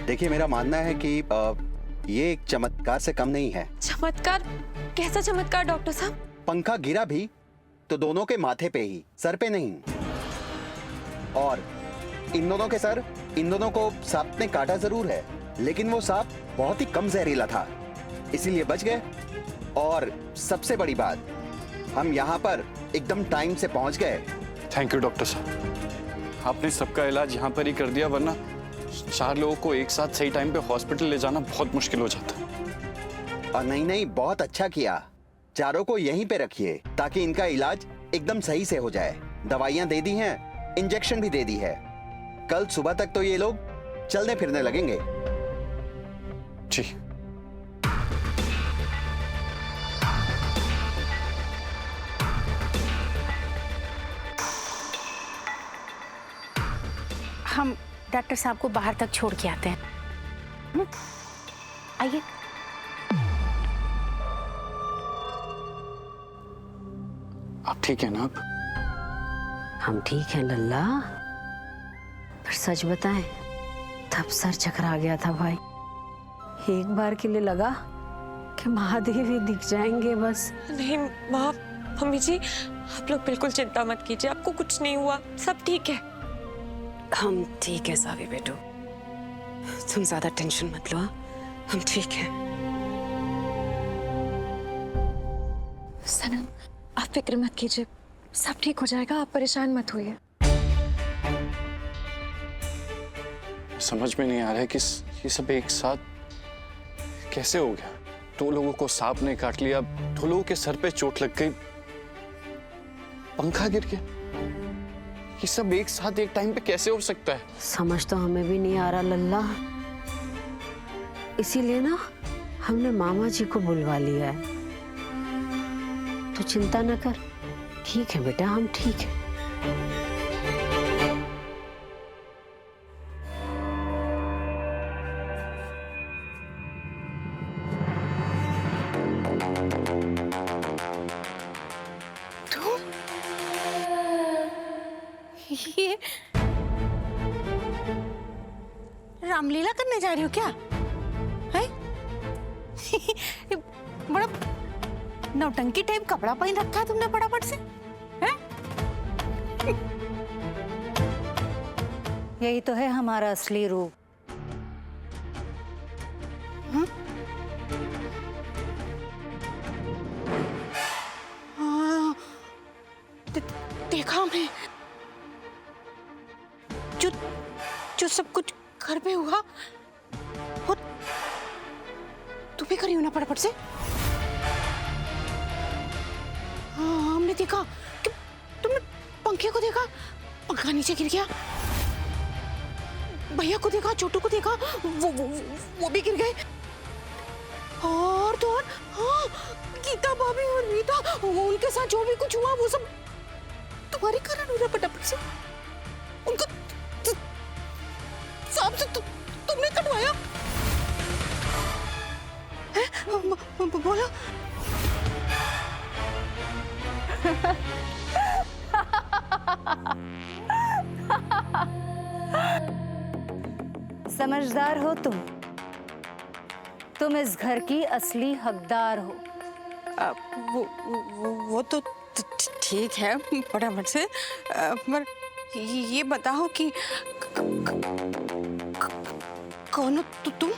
देखिए, मेरा मानना है कि ये एक चमत्कार से कम नहीं है। चमत्कार? कैसा चमत्कार डॉक्टर साहब? पंखा गिरा भी तो दोनों के माथे पे ही, सर पे नहीं। और इन दोनों के सर, इन दोनों को सांप ने काटा जरूर है, लेकिन वो सांप बहुत ही कम जहरीला था, इसीलिए बच गए। और सबसे बड़ी बात, हम यहाँ पर एकदम टाइम से पहुंच गए। थैंक यू डॉक्टर साहब, आपने सबका इलाज यहाँ पर ही कर दिया, वरना 4 लोगों को एक साथ सही टाइम पे हॉस्पिटल ले जाना बहुत मुश्किल हो जाता। और नहीं, बहुत अच्छा किया। चारों को यहीं पे रखिए ताकि इनका इलाज एकदम सही से हो जाए। दवाइयां दे दी हैं, इंजेक्शन भी दे दी है। कल सुबह तक तो ये लोग चलने फिरने लगेंगे। जी। हम डॉक्टर साहब को बाहर तक छोड़ के आते हैं। आइए। आप ठीक है ना? आप? हम ठीक हैं लल्ला, पर सच बताएं तब सर चकरा गया था भाई। एक बार के लिए लगा कि महादेव ही दिख जाएंगे बस। नहीं माँ, मम्मी जी आप लोग बिल्कुल चिंता मत कीजिए, आपको कुछ नहीं हुआ, सब ठीक है। हम ठीक है सावी बेटो, तुम ज्यादा टेंशन मत लो, हम ठीक हैं। सनम आप फिक्र मत कीजिए, सब ठीक हो जाएगा, आप परेशान मत होइए। समझ में नहीं आ रहा है कि ये सब एक साथ कैसे हो गया। 2 लोगों को सांप ने काट लिया, 2 लोगों के सर पे चोट लग गई, पंखा गिर गया। ये सब एक साथ एक टाइम पे कैसे हो सकता है? समझ तो हमें भी नहीं आ रहा लल्ला, इसीलिए ना हमने मामा जी को बुलवा लिया है। तो चिंता न कर, ठीक है बेटा, हम ठीक है। ये रामलीला करने जा रही हो क्या? है? ये बड़ा नौटंकी टाइप कपड़ा पहन रखा है तुमने फटाफट से, हैं? यही तो है हमारा असली रूप। हाँ, देखा मैं जो जो सब कुछ घर पे हुआ वो तुम्हें करी हो ना फटाफट से। हाँ, हमने देखा कि तुमने पंखे को देखा, पंखा नीचे गिर गया। भैया को देखा, छोटू को देखा, वो भी गिर गए। और तो और, हाँ, गीता भाभी और रीता, उनके साथ जो भी कुछ हुआ वो सब तुम्हारे कारण हो रहा फटाफट से। उनको सांप से तुमने कटवाया है? बोला। समझदार हो तुम इस घर की असली हकदार हो। वो तो ठीक है फटाफट से, पर ये बताओ कि कौन हो तुम?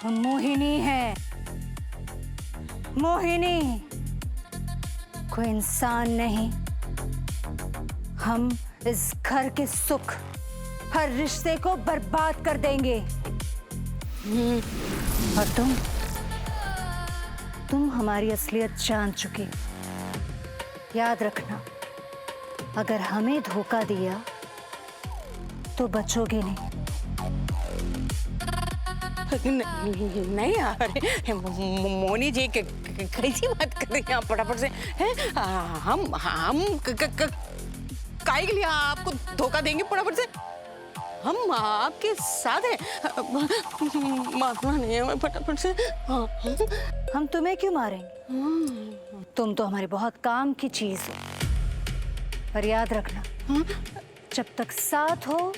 मोहिनी है, मोहिनी कोई इंसान नहीं। हम इस घर के सुख, हर रिश्ते को बर्बाद कर देंगे। और तुम हमारी असलियत जान चुके। याद रखना, अगर हमें धोखा दिया तो बचोगे नहीं। नहीं यार, मोनी जी कैसी बात कर रही हैं आप फटाफट से? हैं? हम काहे के लिए आपको धोखा देंगे फटाफट से? हम आपके साथ हैं, मारना नहीं है हमें फटाफट से। हाँ। हम तुम्हें क्यों मारेंगे? तुम तो हमारे बहुत काम की चीज हो। पर याद रखना, जब तक साथ हो,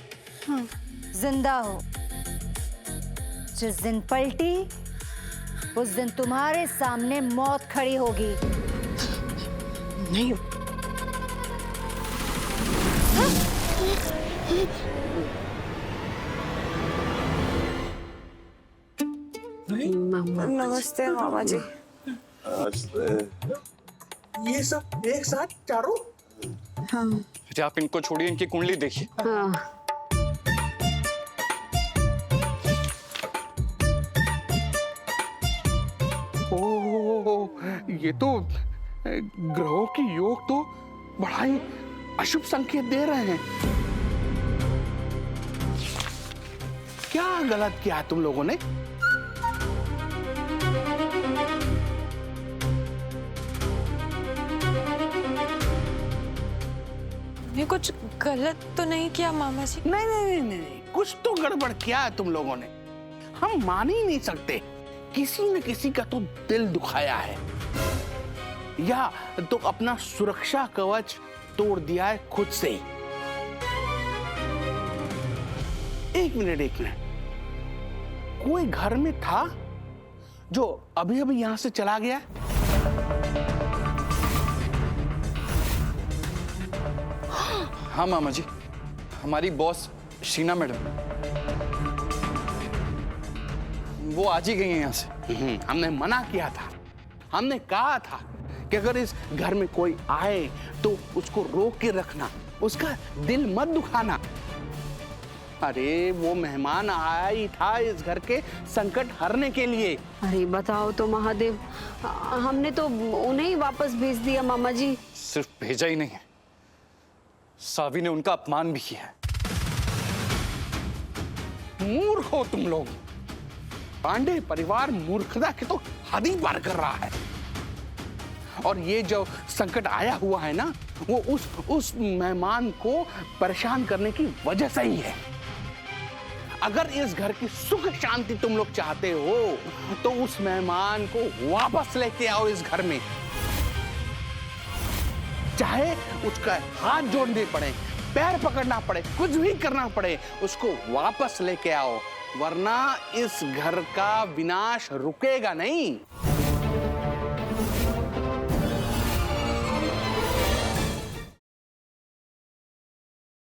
जिंदा हो, जिस दिन पलटी उस दिन तुम्हारे सामने मौत खड़ी होगी। नहीं। नमस्ते मामा जी। ये सब एक साथ चारों? अरे आप इनको छोड़िए, इनकी कुंडली देखिए। हाँ। ओह, ये तो ग्रहों की योग तो बड़ा ही अशुभ संकेत दे रहे हैं। क्या गलत किया तुम लोगों ने? मैं कुछ गलत तो नहीं किया मामा जी? नहीं नहीं नहीं नहीं, कुछ तो गड़बड़ किया है तुम लोगों ने। हम मान ही नहीं सकते, किसी न किसी का तो दिल दुखाया है, या तो अपना सुरक्षा कवच तोड़ दिया है खुद से। एक मिनट, कोई घर में था जो अभी अभी यहां से चला गया? हाँ मामा जी, हमारी बॉस शीना मैडम, वो आज ही गई हैं यहाँ से। हमने मना किया था, हमने कहा था कि अगर इस घर में कोई आए तो उसको रोक के रखना, उसका दिल मत दुखाना। अरे वो मेहमान आया ही था इस घर के संकट हरने के लिए। अरे बताओ तो महादेव, हमने तो उन्हें ही वापस भेज दिया मामा जी। सिर्फ भेजा ही नहीं है, सावी ने उनका अपमान भी किया है। मूर्ख हो तुम लोग। पांडे परिवार मूर्खता के तो हद ही पार कर रहा है। और ये जो संकट आया हुआ है ना, वो उस मेहमान को परेशान करने की वजह से ही है। अगर इस घर की सुख शांति तुम लोग चाहते हो तो उस मेहमान को वापस लेके आओ इस घर में। चाहे उसका हाथ जोड़ने पड़े, पैर पकड़ना पड़े, कुछ भी करना पड़े, उसको वापस लेके आओ, वरना इस घर का विनाश रुकेगा नहीं।